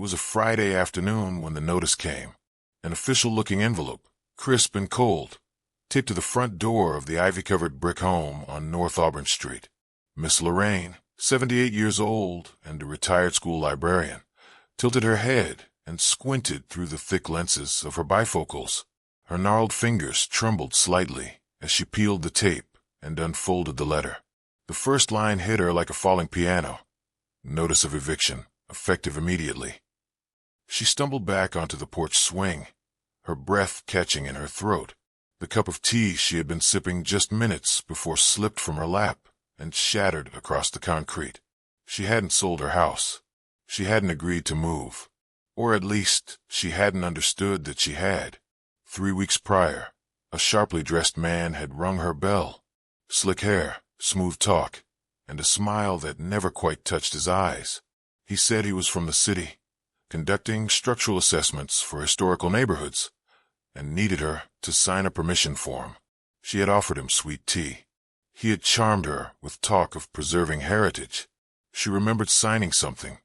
was a Friday afternoon when the notice came. An official-looking envelope, crisp and cold, taped to the front door of the ivy-covered brick home on North Auburn Street. Miss Lorraine, 78 years old and a retired school librarian, tilted her head and squinted through the thick lenses of her bifocals. Her gnarled fingers trembled slightly as she peeled the tape and unfolded the letter. The first line hit her like a falling piano. Notice of eviction, effective immediately. She stumbled back onto the porch swing, her breath catching in her throat. The cup of tea she had been sipping just minutes before slipped from her lap and shattered across the concrete. She hadn't sold her house. She hadn't agreed to move. Or at least, she hadn't understood that she had. 3 weeks prior, a sharply dressed man had rung her bell. Slick hair, smooth talk, and a smile that never quite touched his eyes. He said he was from the city, conducting structural assessments for historical neighborhoods, and needed her to sign a permission form. She had offered him sweet tea. He had charmed her with talk of preserving heritage. She remembered signing something,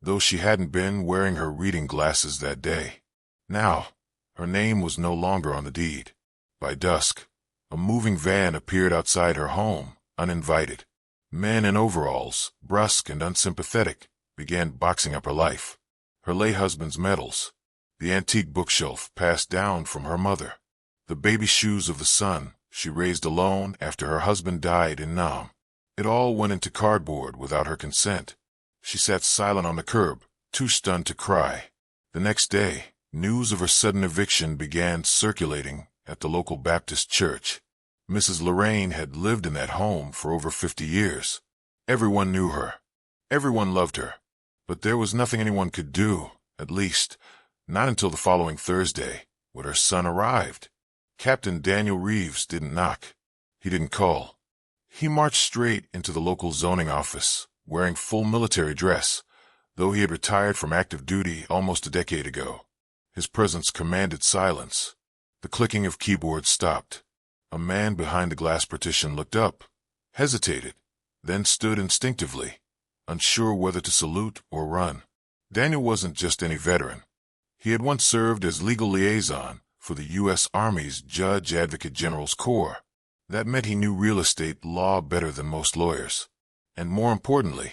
though she hadn't been wearing her reading glasses that day. Now, her name was no longer on the deed. By dusk, a moving van appeared outside her home, uninvited. Men in overalls, brusque and unsympathetic, began boxing up her life. Her late husband's medals, the antique bookshelf passed down from her mother, the baby shoes of the son she raised alone after her husband died in Nam. It all went into cardboard without her consent. She sat silent on the curb, too stunned to cry. The next day, news of her sudden eviction began circulating at the local Baptist church. Mrs. Lorraine had lived in that home for over 50 years. Everyone knew her. Everyone loved her. But there was nothing anyone could do, at least, not until the following Thursday, when her son arrived. Captain Daniel Reeves didn't knock. He didn't call. He marched straight into the local zoning office, wearing full military dress, though he had retired from active duty almost a decade ago. His presence commanded silence. The clicking of keyboards stopped. A man behind the glass partition looked up, hesitated, then stood instinctively, unsure whether to salute or run. Daniel wasn't just any veteran. He had once served as legal liaison for the U.S. Army's Judge Advocate General's Corps. That meant he knew real estate law better than most lawyers. And more importantly,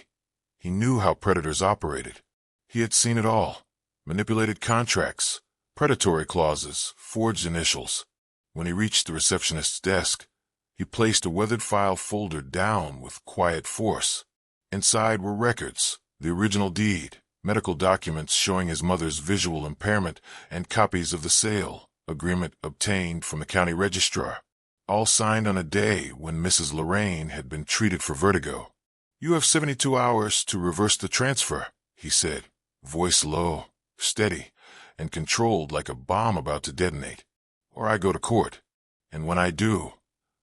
he knew how predators operated. He had seen it all. Manipulated contracts, predatory clauses, forged initials. When he reached the receptionist's desk, he placed a weathered file folder down with quiet force. Inside were records, the original deed, medical documents showing his mother's visual impairment, and copies of the sale agreement obtained from the county registrar, all signed on a day when Mrs. Lorraine had been treated for vertigo. "You have 72 hours to reverse the transfer," he said, voice low, steady, and controlled like a bomb about to detonate. "Or I go to court. And when I do,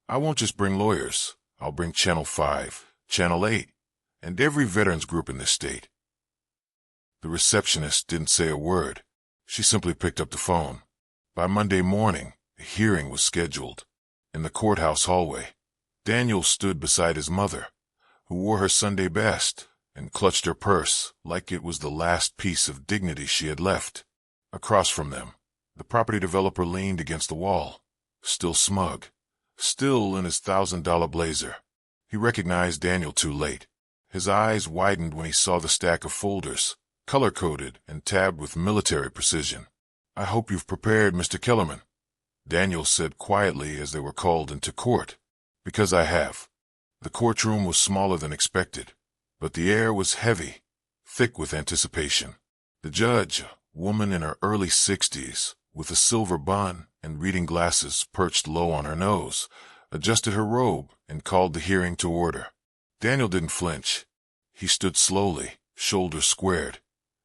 I won't just bring lawyers. I'll bring Channel 5, Channel 8, and every veterans group in this state." The receptionist didn't say a word. She simply picked up the phone. By Monday morning, the hearing was scheduled. In the courthouse hallway, Daniel stood beside his mother, who wore her Sunday best and clutched her purse like it was the last piece of dignity she had left. Across from them, the property developer leaned against the wall, still smug, still in his $1,000 blazer. He recognized Daniel too late. His eyes widened when he saw the stack of folders, color-coded and tabbed with military precision. "I hope you've prepared, Mr. Kellerman," Daniel said quietly as they were called into court. "Because I have." The courtroom was smaller than expected, but the air was heavy, thick with anticipation. The judge, a woman in her early 60s, with a silver bun and reading glasses perched low on her nose, adjusted her robe and called the hearing to order. Daniel didn't flinch. He stood slowly, shoulders squared,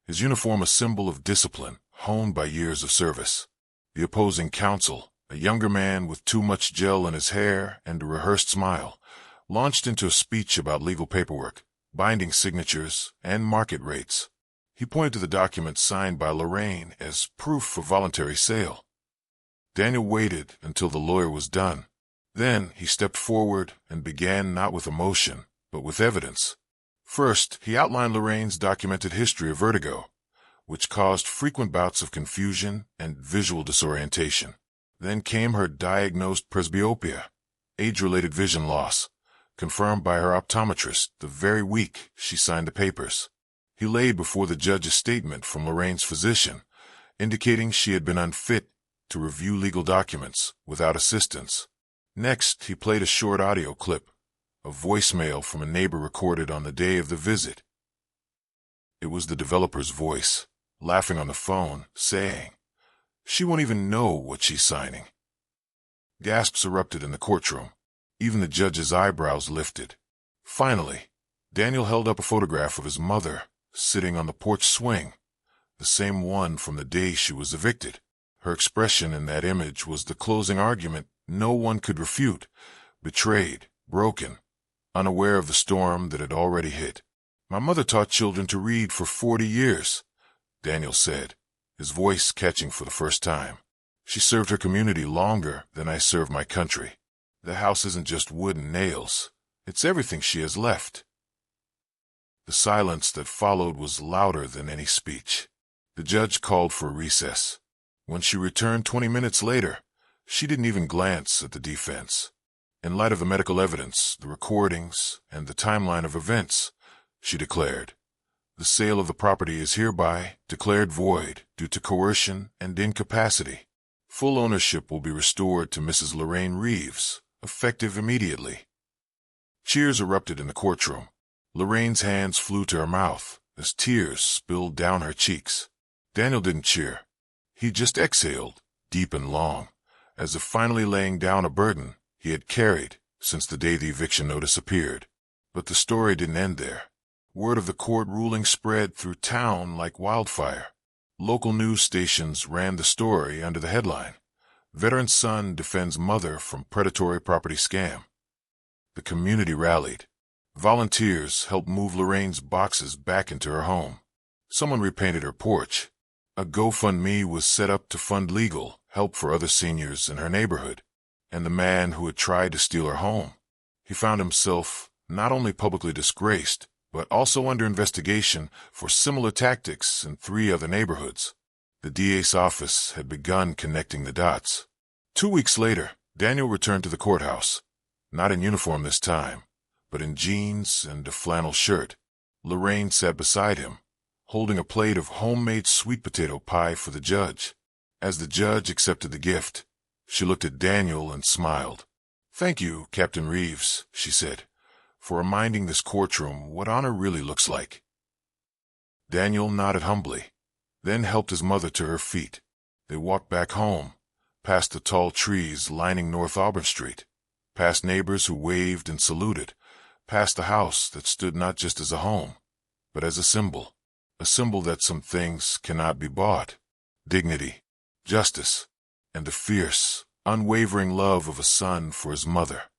his uniform a symbol of discipline honed by years of service. The opposing counsel, a younger man with too much gel in his hair and a rehearsed smile, launched into a speech about legal paperwork, binding signatures, and market rates. He pointed to the document signed by Lorraine as proof of voluntary sale. Daniel waited until the lawyer was done. Then he stepped forward and began not with emotion, but with evidence. First, he outlined Lorraine's documented history of vertigo, which caused frequent bouts of confusion and visual disorientation. Then came her diagnosed presbyopia, age-related vision loss, confirmed by her optometrist the very week she signed the papers. He laid before the judge a statement from Lorraine's physician, indicating she had been unfit to review legal documents without assistance. Next, he played a short audio clip, a voicemail from a neighbor recorded on the day of the visit. It was the developer's voice, laughing on the phone, saying, "She won't even know what she's signing." Gasps erupted in the courtroom. Even the judge's eyebrows lifted. Finally, Daniel held up a photograph of his mother, sitting on the porch swing, the same one from the day she was evicted. Her expression in that image was the closing argument no one could refute, betrayed, broken, unaware of the storm that had already hit. "My mother taught children to read for 40 years, Daniel said, his voice catching for the first time. "She served her community longer than I served my country. The house isn't just wood and nails. It's everything she has left." The silence that followed was louder than any speech. The judge called for a recess. When she returned 20 minutes later, she didn't even glance at the defense. "In light of the medical evidence, the recordings, and the timeline of events," she declared, "the sale of the property is hereby declared void due to coercion and incapacity. Full ownership will be restored to Mrs. Lorraine Reeves, effective immediately." Cheers erupted in the courtroom. Lorraine's hands flew to her mouth as tears spilled down her cheeks. Daniel didn't cheer. He just exhaled, deep and long, as if finally laying down a burden he had carried since the day the eviction notice appeared. But the story didn't end there. Word of the court ruling spread through town like wildfire. Local news stations ran the story under the headline, "Veteran Son Defends Mother from Predatory Property Scam." The community rallied. Volunteers helped move Lorraine's boxes back into her home. Someone repainted her porch. A GoFundMe was set up to fund legal help for other seniors in her neighborhood. And the man who had tried to steal her home, he found himself not only publicly disgraced, but also under investigation for similar tactics in 3 other neighborhoods. The DA's office had begun connecting the dots. 2 weeks later, Daniel returned to the courthouse, not in uniform this time, but in jeans and a flannel shirt. Lorraine sat beside him, holding a plate of homemade sweet potato pie for the judge. As the judge accepted the gift, she looked at Daniel and smiled. "Thank you, Captain Reeves," she said, "for reminding this courtroom what honor really looks like." Daniel nodded humbly, then helped his mother to her feet. They walked back home, past the tall trees lining North Auburn Street, past neighbors who waved and saluted, past the house that stood not just as a home, but as a symbol that some things cannot be bought: dignity, justice, and the fierce, unwavering love of a son for his mother.